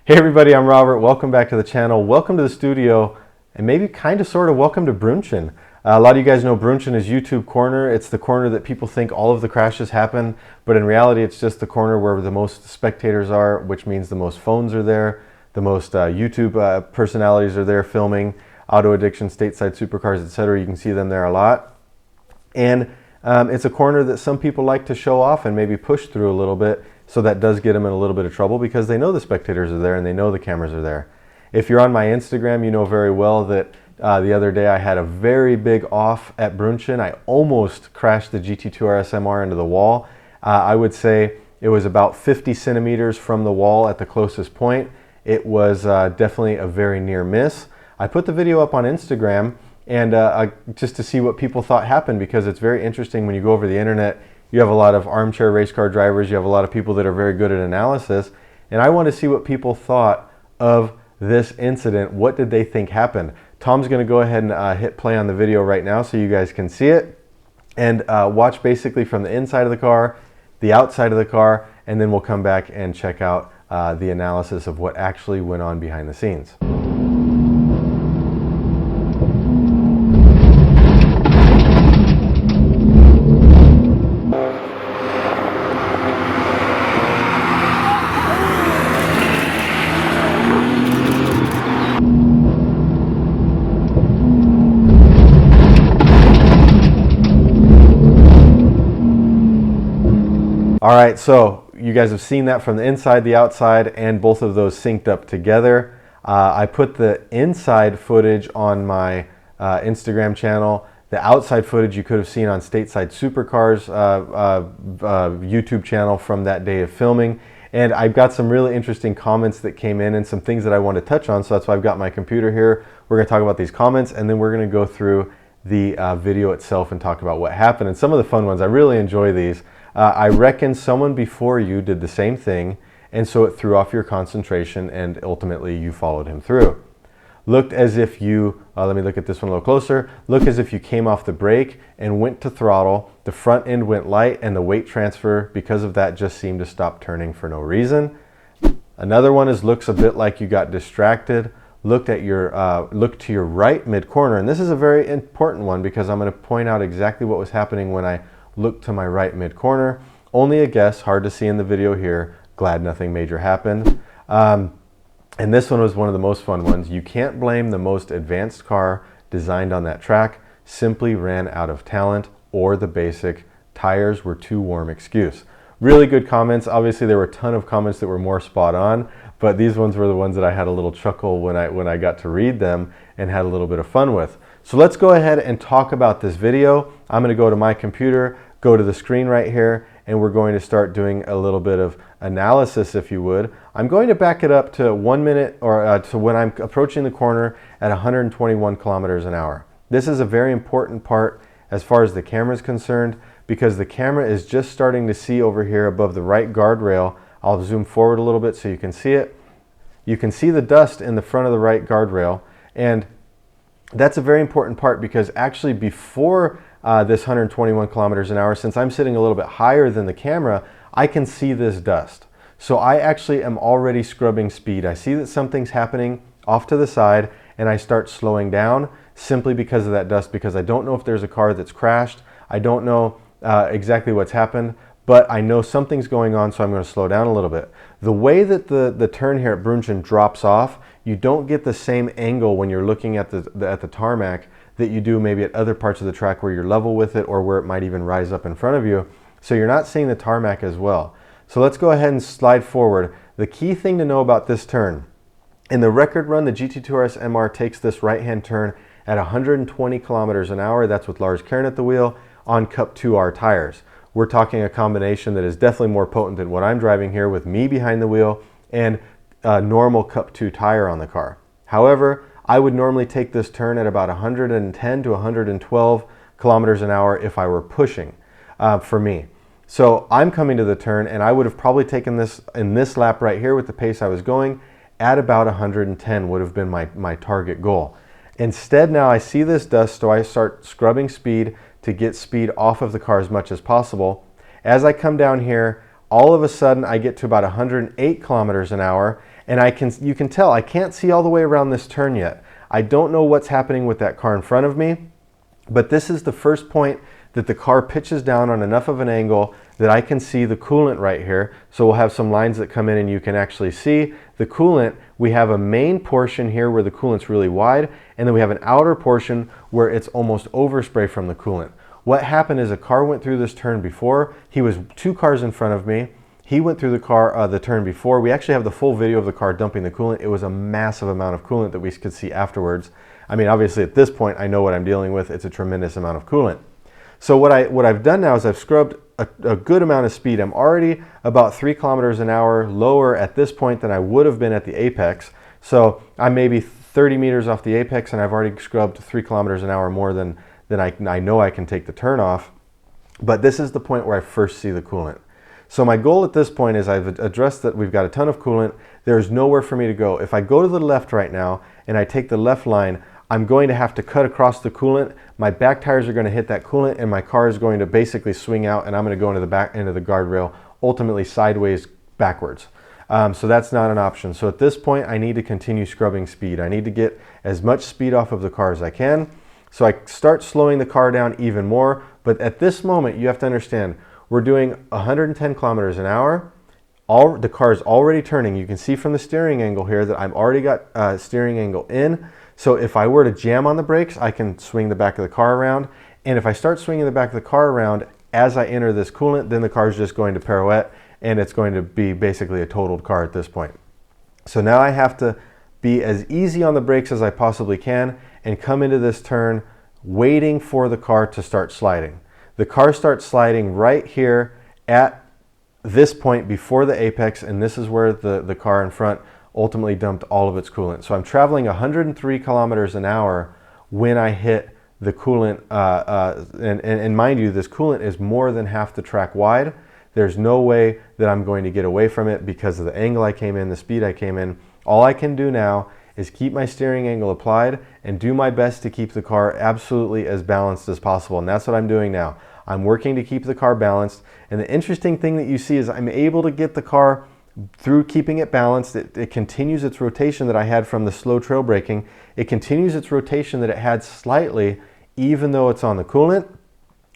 Hey everybody, I'm Robert. Welcome back to the channel. Welcome to the studio, and maybe kind of sort of welcome to Brünnchen. A lot of you guys know Brünnchen is YouTube corner. It's the corner that people think all of the crashes happen, but in reality it's just the corner where the most spectators are, which means the most phones are there, the most YouTube personalities are there filming, auto addiction, stateside supercars, etc. You can see them there a lot. And it's a corner that some people like to show off and maybe push through a little bit. So that does get them in a little bit of trouble because they know the spectators are there and they know the cameras are there. If you're on my Instagram, you know very well that the other day I had a very big off at Brünnchen. I almost crashed the GT2RS MR into the wall. I would say it was about 50 centimeters from the wall at the closest point. It was definitely a very near miss. I put the video up on Instagram and just to see what people thought happened, because it's very interesting when you go over the internet. You have a lot of armchair race car drivers, you have a lot of people that are very good at analysis, and I want to see what people thought of this incident. What did they think happened? Tom's going to go ahead and hit play on the video right now so you guys can see it, and watch basically from the inside of the car, the outside of the car, and then we'll come back and check out the analysis of what actually went on behind the scenes. All right, so you guys have seen that from the inside, the outside, and both of those synced up together. I put the inside footage on my Instagram channel. The outside footage you could have seen on Stateside Supercars YouTube channel from that day of filming. And I've got some really interesting comments that came in and some things that I want to touch on, so that's why I've got my computer here. We're going to talk about these comments, and then we're going to go through the video itself and talk about what happened. And some of the fun ones, I really enjoy these. I reckon someone before you did the same thing, and so it threw off your concentration and ultimately you followed him through. Looked as if you, let me look at this one a little closer, look as if you came off the brake and went to throttle, the front end went light and the weight transfer because of that just seemed to stop turning for no reason. Another one is looks a bit like you got distracted, looked to your right mid-corner, and this is a very important one because I'm going to point out exactly what was happening when I look to my right mid-corner. Only a guess, hard to see in the video here. Glad nothing major happened. And this one was one of the most fun ones. You can't blame the most advanced car designed on that track. Simply ran out of talent, or the basic tires were too warm excuse. Really good comments. Obviously there were a ton of comments that were more spot on, but these ones were the ones that I had a little chuckle when I got to read them and had a little bit of fun with. So let's go ahead and talk about this video. I'm going to go to my computer, go to the screen right here, and we're going to start doing a little bit of analysis, if you would. I'm going to back it up to 1 minute, or to when I'm approaching the corner at 121 kilometers an hour. This is a very important part as far as the camera is concerned, because the camera is just starting to see over here above the right guardrail. I'll zoom forward a little bit so you can see it. You can see the dust in the front of the right guardrail, and that's a very important part because actually before this 121 kilometers an hour, since I'm sitting a little bit higher than the camera, I can see this dust. So I actually am already scrubbing speed. I see that something's happening off to the side and I start slowing down simply because of that dust, because I don't know if there's a car that's crashed. I don't know exactly what's happened, but I know something's going on, so I'm going to slow down a little bit. The way that the turn here at Brünnchen drops off, you don't get the same angle when you're looking at the tarmac that you do maybe at other parts of the track where you're level with it, or where it might even rise up in front of you. So you're not seeing the tarmac as well. So let's go ahead and slide forward. The key thing to know about this turn, in the record run, the GT2RS MR takes this right-hand turn at 120 kilometers an hour. That's with Lars Kern at the wheel on Cup 2R tires. We're talking a combination that is definitely more potent than what I'm driving here with me behind the wheel and a normal Cup 2 tire on the car. However, I would normally take this turn at about 110 to 112 kilometers an hour if I were pushing for me. So I'm coming to the turn and I would have probably taken this in this lap right here with the pace I was going at about 110 would have been my target goal. Instead, now I see this dust, so I start scrubbing speed to get speed off of the car as much as possible. As I come down here, all of a sudden I get to about 108 kilometers an hour And you can tell I can't see all the way around this turn yet. I don't know what's happening with that car in front of me, but this is the first point that the car pitches down on enough of an angle that I can see the coolant right here. So we'll have some lines that come in and you can actually see the coolant. We have a main portion here where the coolant's really wide, and then we have an outer portion where it's almost overspray from the coolant. What happened is a car went through this turn before. He was 2 cars in front of me. He went through the turn before. We actually have the full video of the car dumping the coolant. It was a massive amount of coolant that we could see afterwards. I mean, obviously at this point, I know what I'm dealing with. It's a tremendous amount of coolant. So what I've done now is I've scrubbed a good amount of speed. I'm already about 3 kilometers an hour lower at this point than I would have been at the apex. So I'm maybe 30 meters off the apex, and I've already scrubbed 3 kilometers an hour more than I know I can take the turn off. But this is the point where I first see the coolant. So my goal at this point is I've addressed that we've got a ton of coolant. There's nowhere for me to go. If I go to the left right now and I take the left line, I'm going to have to cut across the coolant. My back tires are going to hit that coolant, and my car is going to basically swing out, and I'm going to go into the back end of the guardrail, ultimately sideways backwards. So that's not an option. So at this point, I need to continue scrubbing speed. I need to get as much speed off of the car as I can. So I start slowing the car down even more. But at this moment, you have to understand, we're doing 110 kilometers an hour. The car is already turning. You can see from the steering angle here that I've already got steering angle in. So if I were to jam on the brakes, I can swing the back of the car around. And if I start swinging the back of the car around as I enter this coolant, then the car is just going to pirouette, and it's going to be basically a totaled car at this point. So now I have to be as easy on the brakes as I possibly can and come into this turn waiting for the car to start sliding. The car starts sliding right here at this point before the apex, and this is where the car in front ultimately dumped all of its coolant. So I'm traveling 103 kilometers an hour when I hit the coolant, and mind you, this coolant is more than half the track wide. There's no way that I'm going to get away from it because of the angle I came in, the speed I came in. All I can do now is keep my steering angle applied and do my best to keep the car absolutely as balanced as possible. And that's what I'm doing now. I'm working to keep the car balanced. And the interesting thing that you see is I'm able to get the car through keeping it balanced. It continues its rotation that I had from the slow trail braking. It continues its rotation that it had slightly, even though it's on the coolant.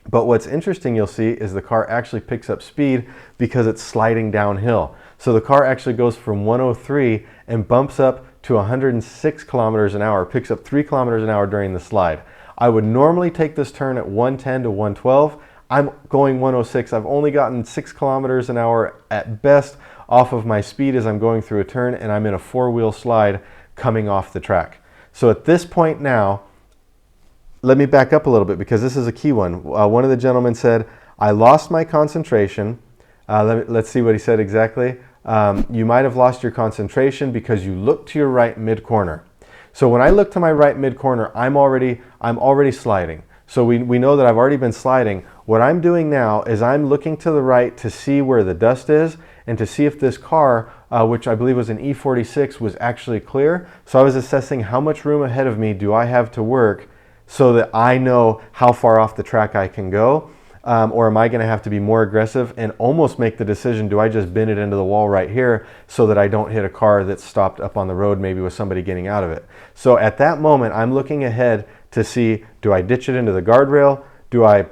But what's interesting you'll see is the car actually picks up speed because it's sliding downhill. So the car actually goes from 103 and bumps up to 106 kilometers an hour, picks up 3 kilometers an hour during the slide. I would normally take this turn at 110 to 112. I'm going 106. I've only gotten 6 kilometers an hour at best off of my speed as I'm going through a turn, and I'm in a 4-wheel slide coming off the track. So at this point now, let me back up a little bit because this is a key one. One of the gentlemen said, I lost my concentration. Let's see what he said exactly. You might have lost your concentration because you looked to your right mid-corner. So when I look to my right mid-corner, I'm already sliding. So we know that I've already been sliding. What I'm doing now is I'm looking to the right to see where the dust is and to see if this car, which I believe was an E46, was actually clear. So I was assessing how much room ahead of me do I have to work so that I know how far off the track I can go. Or am I going to have to be more aggressive and almost make the decision, do I just bend it into the wall right here so that I don't hit a car that's stopped up on the road, maybe with somebody getting out of it. So at that moment, I'm looking ahead to see, do I ditch it into the guardrail? Do I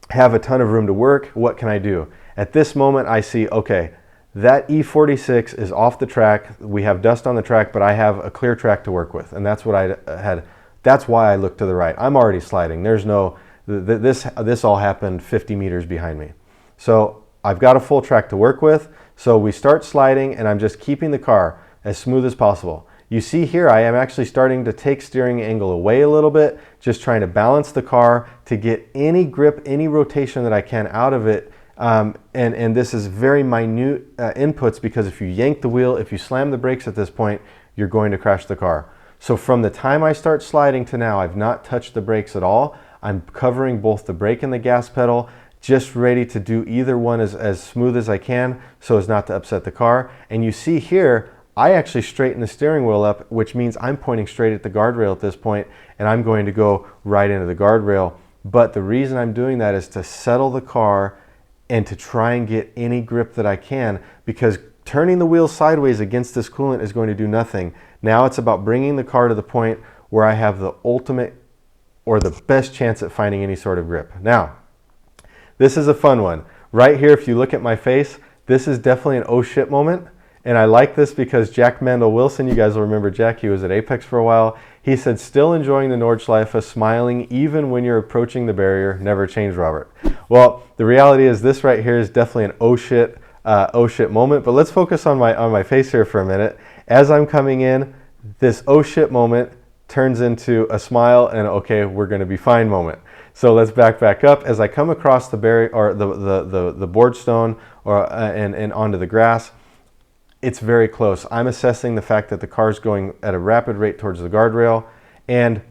have a ton of room to work? What can I do? At this moment, I see, okay, that E46 is off the track. We have dust on the track, but I have a clear track to work with. And that's what I had. That's why I looked to the right. I'm already sliding. There's no... This all happened 50 meters behind me. So I've got a full track to work with. So we start sliding and I'm just keeping the car as smooth as possible. You see here I am actually starting to take steering angle away a little bit, just trying to balance the car to get any grip, any rotation that I can out of it. And this is very minute inputs because if you yank the wheel, if you slam the brakes at this point, you're going to crash the car. So from the time I start sliding to now, I've not touched the brakes at all. I'm covering both the brake and the gas pedal, just ready to do either one as smooth as I can so as not to upset the car. And you see here, I actually straighten the steering wheel up, which means I'm pointing straight at the guardrail at this point, and I'm going to go right into the guardrail. But the reason I'm doing that is to settle the car and to try and get any grip that I can, because turning the wheels sideways against this coolant is going to do nothing. Now it's about bringing the car to the point where I have the ultimate or the best chance at finding any sort of grip. Now, this is a fun one. Right here, if you look at my face, this is definitely an oh shit moment. And I like this because Jack Mandel Wilson, you guys will remember Jack, he was at Apex for a while. He said, still enjoying the Nordschleife, smiling even when you're approaching the barrier, never change, Robert. Well, the reality is this right here is definitely an oh shit moment. But let's focus on my face here for a minute. As I'm coming in, this oh shit moment turns into a smile and okay, we're going to be fine moment. So let's back up. As I come across the barrier or the board stone and onto the grass, it's very close. I'm assessing the fact that the car is going at a rapid rate towards the guardrail, and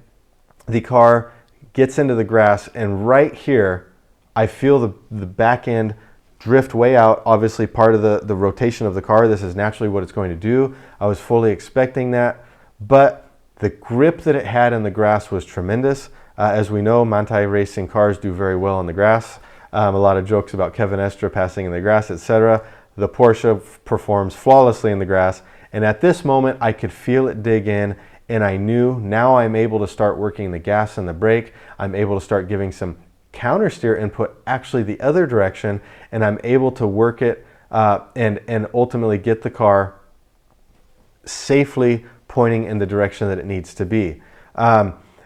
the car gets into the grass, and right here I feel the back end drift way out. Obviously part of the rotation of the car. This is naturally what it's going to do. I was fully expecting that, but the grip that it had in the grass was tremendous. As we know, Manthey racing cars do very well in the grass. A lot of jokes about Kevin Estre passing in the grass, etc. The Porsche performs flawlessly in the grass, and at this moment I could feel it dig in, and I knew now I'm able to start working the gas and the brake. I'm able to start giving some counter steer input actually the other direction, and I'm able to work it and ultimately get the car safely pointing in the direction that it needs to be.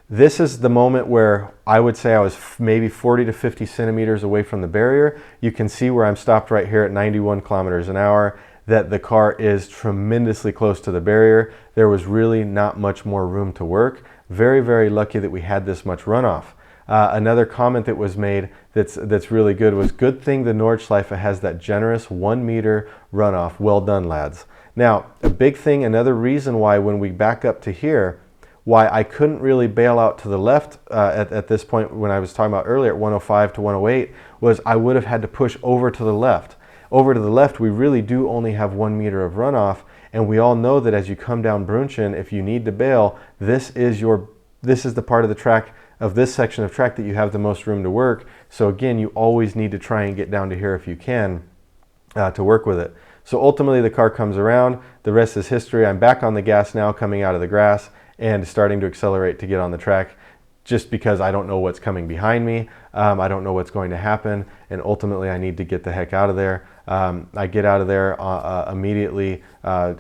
This is the moment where I would say I was maybe 40 to 50 centimeters away from the barrier. You can see where I'm stopped right here at 91 kilometers an hour, that the car is tremendously close to the barrier. There was really not much more room to work. Very, very lucky that we had this much runoff. Another comment that was made that's really good was, good thing the Nordschleife has that generous 1 meter runoff. Well done, lads. Now, a big thing, another reason why when we back up to here, why I couldn't really bail out to the left at this point when I was talking about earlier at 105 to 108 was I would have had to push over to the left. Over to the left, we really do only have 1 meter of runoff, and we all know that as you come down Brünnchen, if you need to bail, this is the part of the track, of this section of track, that you have the most room to work. So again, you always need to try and get down to here if you can to work with it. So ultimately the car comes around, the rest is history. I'm back on the gas now coming out of the grass and starting to accelerate to get on the track, just because I don't know what's coming behind me. I don't know what's going to happen, and ultimately I need to get the heck out of there. I get out of there immediately,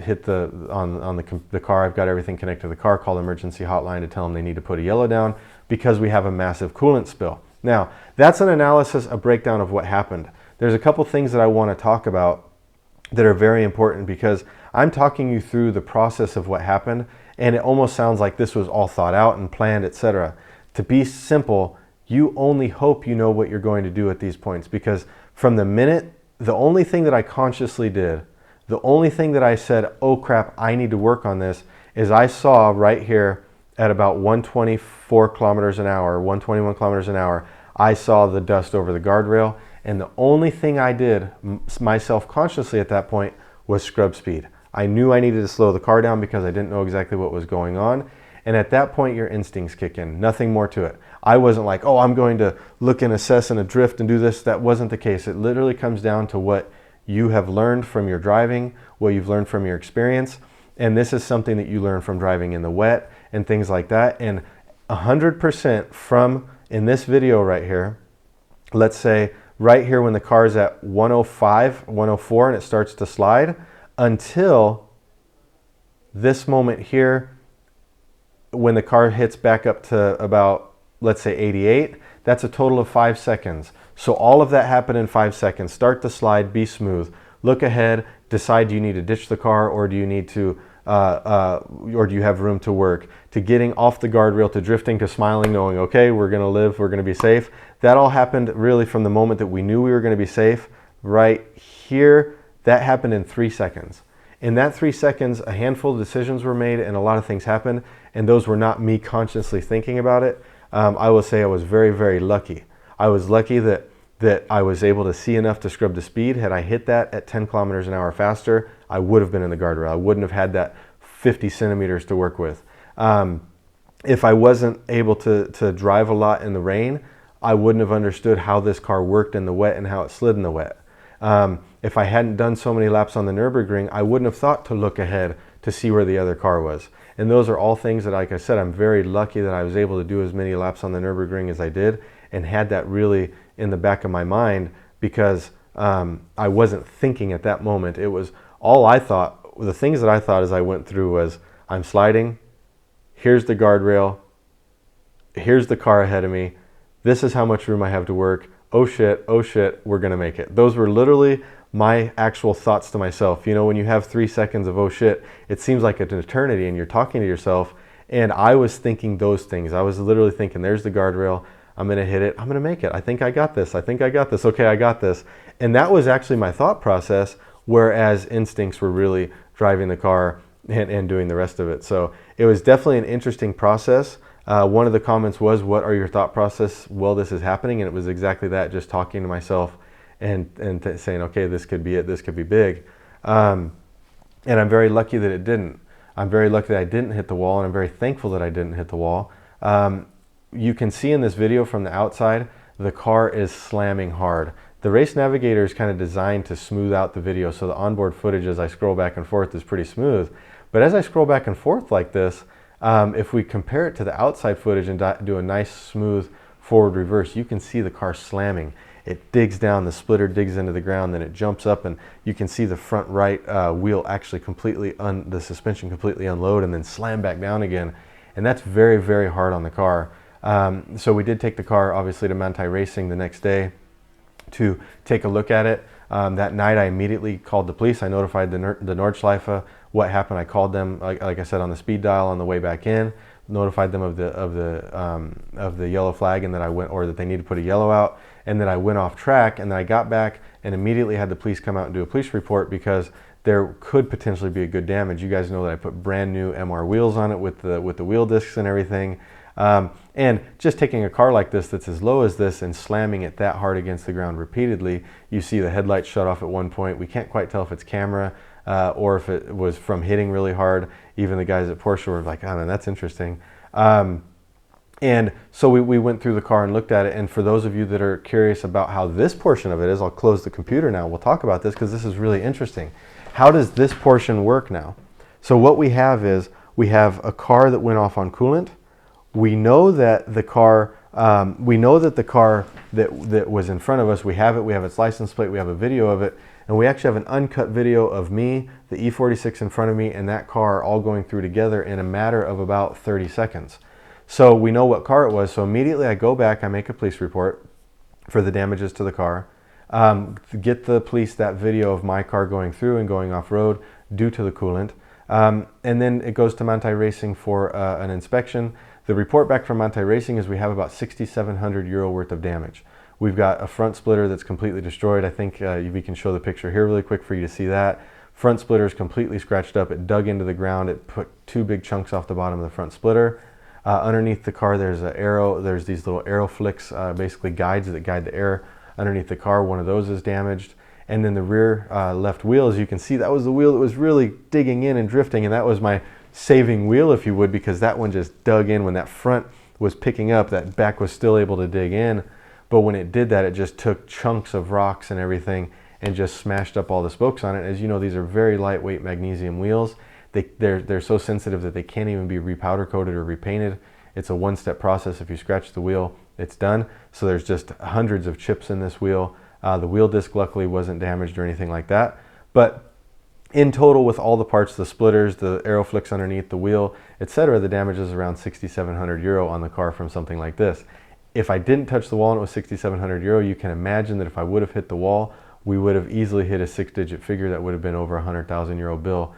hit the car. I've got everything connected to the car, call the emergency hotline to tell them they need to put a yellow down because we have a massive coolant spill. Now, that's an analysis, a breakdown of what happened. There's a couple things that I want to talk about that are very important, because I'm talking you through the process of what happened, and it almost sounds like this was all thought out and planned, etc. To be simple, you only hope you know what you're going to do at these points, because from the minute, the only thing that I consciously did, the only thing that I said, oh crap, I need to work on this, is I saw right here at about 124 kilometers an hour, 121 kilometers an hour, I saw the dust over the guardrail, and the only thing I did myself consciously at that point was scrub speed. I knew I needed to slow the car down because I didn't know exactly what was going on. And at that point, your instincts kick in. Nothing more to it. I wasn't like, oh, I'm going to look and assess and drift and do this. That wasn't the case. It literally comes down to what you have learned from your driving, what you've learned from your experience. And this is something that you learn from driving in the wet and things like that. And 100% from, in this video right here, let's say right here when the car is at 105, 104, and it starts to slide, until this moment here when the car hits back up to about, let's say 88, that's a total of 5 seconds. So all of that happened in 5 seconds. Start the slide, be smooth, look ahead, decide, do you need to ditch the car, or do you need to or do you have room to work, to getting off the guardrail, to drifting, to smiling, knowing, okay, we're going to live, we're going to be safe. That all happened really from the moment that we knew we were going to be safe. Right here, that happened in 3 seconds. In that 3 seconds, a handful of decisions were made and a lot of things happened, and those were not me consciously thinking about it. I will say I was very, very lucky. I was lucky that I was able to see enough to scrub the speed. Had I hit that at 10 kilometers an hour faster, I would have been in the guardrail. I wouldn't have had that 50 centimeters to work with. If I wasn't able to drive a lot in the rain, I wouldn't have understood how this car worked in the wet and how it slid in the wet. if I hadn't done so many laps on the Nürburgring, I wouldn't have thought to look ahead to see where the other car was. And those are all things that, like I said, I'm very lucky that I was able to do as many laps on the Nürburgring as I did, and had that really in the back of my mind, because I wasn't thinking at that moment. It was all I thought, the things that I thought as I went through was, I'm sliding, here's the guardrail, here's the car ahead of me, this is how much room I have to work, oh shit, we're gonna make it. Those were literally my actual thoughts to myself. You know, when you have 3 seconds of oh shit, it seems like an eternity, and you're talking to yourself, and I was thinking those things. I was literally thinking, there's the guardrail, I'm gonna hit it, I'm gonna make it, I think I got this, okay, I got this. And that was actually my thought process, whereas instincts were really driving the car and doing the rest of it. So it was definitely an interesting process. One of the comments was, what are your thought process while this is happening? And it was exactly that, just talking to myself and saying, okay, this could be it, this could be big. And I'm very lucky that it didn't. I'm very lucky that I didn't hit the wall, and I'm very thankful that I didn't hit the wall. You can see in this video from the outside, the car is slamming hard. The Race Navigator is kind of designed to smooth out the video, so the onboard footage as I scroll back and forth is pretty smooth. But as I scroll back and forth like this, if we compare it to the outside footage and do a nice smooth forward reverse, you can see the car slamming. It digs down, the splitter digs into the ground, then it jumps up, and you can see the front right wheel actually completely, the suspension completely unload and then slam back down again. And that's very, very hard on the car. So we did take the car obviously to Monday Racing the next day to take a look at it. That night I immediately called the police. I notified the Nordschleife what happened. I called them, like I said, on the speed dial on the way back in, notified them of the yellow flag, and that I went, or that they need to put a yellow out, and then I went off track, and then I got back and immediately had the police come out and do a police report, because there could potentially be a good damage. You guys know that I put brand new MR wheels on it with the wheel discs and everything. And just taking a car like this that's as low as this and slamming it that hard against the ground repeatedly, you see the headlights shut off at one point. We can't quite tell if it's camera or if it was from hitting really hard. Even the guys at Porsche were like, oh man, that's interesting. And so we went through the car and looked at it. And for those of you that are curious about how this portion of it is, I'll close the computer now. We'll talk about this because this is really interesting. How does this portion work now? So what we have is, we have a car that went off on coolant. We know that the car, that was in front of us, we have its license plate, we have a video of it, and we actually have an uncut video of me, the E46 in front of me, and that car all going through together in a matter of about 30 seconds. So we know what car it was, so immediately I go back, I make a police report for the damages to the car, get the police that video of my car going through and going off-road due to the coolant, and then it goes to Monday Racing for an inspection. The report back from Monday Racing is we have about 6,700 euro worth of damage. We've got a front splitter that's completely destroyed. I think we can show the picture here really quick for you to see that. Front splitter is completely scratched up. It dug into the ground. It put 2 big chunks off the bottom of the front splitter. Underneath the car, there's an arrow. There's these little arrow flicks, basically guides that guide the air underneath the car. One of those is damaged. And then the rear left wheel, as you can see, that was the wheel that was really digging in and drifting, and that was my saving wheel, if you would, because that one just dug in when that front was picking up. That back was still able to dig in, but when it did that, it just took chunks of rocks and everything and just smashed up all the spokes on it. As you know, these are very lightweight magnesium wheels. They're so sensitive that they can't even be repowder coated or repainted. It's a one-step process. If you scratch the wheel, it's done. So there's just hundreds of chips in this wheel. The wheel disc luckily wasn't damaged or anything like that, but in total, with all the parts, the splitters, the arrow flicks underneath the wheel, etc., the damage is around 6,700 euro on the car from something like this. If I didn't touch the wall and it was 6,700 euro, you can imagine that if I would have hit the wall, we would have easily hit a 6-digit figure that would have been over 100,000 euro bill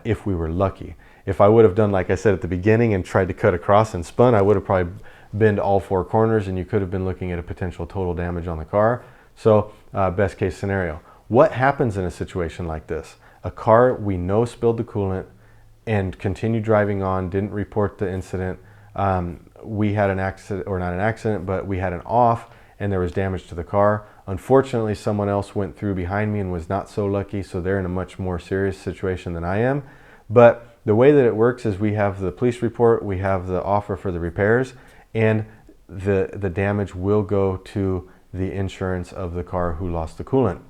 if we were lucky. If I would have done, like I said at the beginning, and tried to cut across and spun, I would have probably been to all 4 corners, and you could have been looking at a potential total damage on the car. So best case scenario. What happens in a situation like this? A car we know spilled the coolant and continued driving on, didn't report the incident. We had an accident, or not an accident, but we had an off, and there was damage to the car. Unfortunately, someone else went through behind me and was not so lucky, so they're in a much more serious situation than I am. But the way that it works is we have the police report, we have the offer for the repairs, and the damage will go to the insurance of the car who lost the coolant.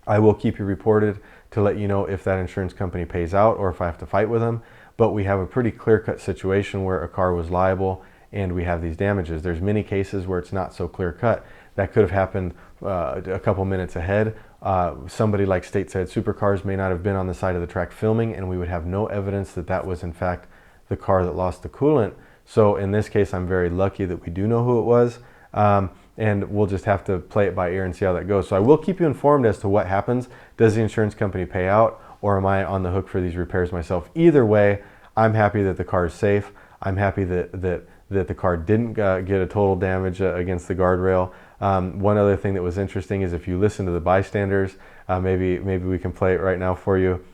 I will keep you reported to let you know if that insurance company pays out or if I have to fight with them. But we have a pretty clear-cut situation where a car was liable and we have these damages. There's many cases where it's not so clear-cut. That could have happened a couple minutes ahead. Somebody like Stateside Supercars may not have been on the side of the track filming, and we would have no evidence that that was in fact the car that lost the coolant. So in this case, I'm very lucky that we do know who it was. And we'll just have to play it by ear and see how that goes. So I will keep you informed as to what happens. Does the insurance company pay out, or am I on the hook for these repairs myself? Either way, I'm happy that the car is safe. I'm happy that the car didn't get a total damage against the guardrail. One other thing that was interesting is if you listen to the bystanders, maybe we can play it right now for you.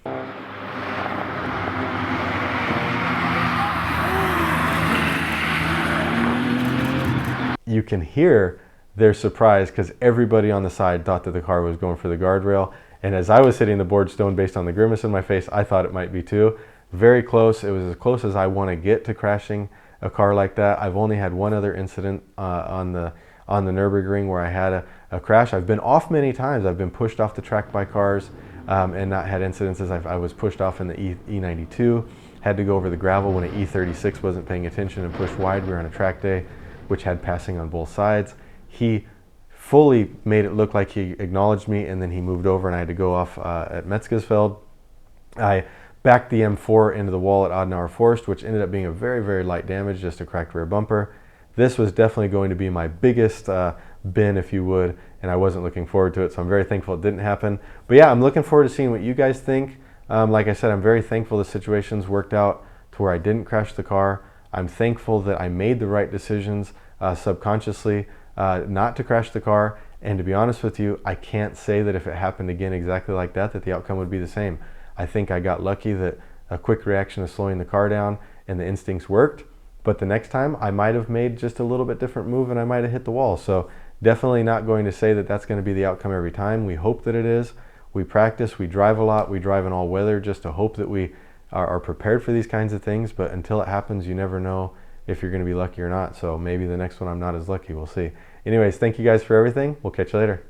You can hear their surprise because everybody on the side thought that the car was going for the guardrail. And as I was hitting the board stone based on the grimace in my face, I thought it might be too. Very close. It was as close as I want to get to crashing a car like that. I've only had one other incident on the Nürburgring where I had a crash. I've been off many times. I've been pushed off the track by cars and not had incidences. I was pushed off in the E92, had to go over the gravel when an E36 wasn't paying attention and pushed wide. We were on a track day which had passing on both sides. He fully made it look like he acknowledged me, and then he moved over and I had to go off at Metzgesfeld. I backed the M4 into the wall at Adenauer Forst, which ended up being a very, very light damage, just a cracked rear bumper. This was definitely going to be my biggest bin, if you would, and I wasn't looking forward to it, so I'm very thankful it didn't happen. But yeah, I'm looking forward to seeing what you guys think. Like I said, I'm very thankful the situations worked out to where I didn't crash the car. I'm thankful that I made the right decisions subconsciously not to crash the car. And to be honest with you, I can't say that if it happened again exactly like that, that the outcome would be the same. I think I got lucky that a quick reaction of slowing the car down and the instincts worked. But the next time I might have made just a little bit different move and I might have hit the wall. So definitely not going to say that that's going to be the outcome every time. We hope that it is. We practice, we drive a lot, we drive in all weather just to hope that we are prepared for these kinds of things. But until it happens, you never know if you're going to be lucky or not. So maybe the next one I'm not as lucky. We'll see. Anyways, thank you guys for everything. We'll catch you later.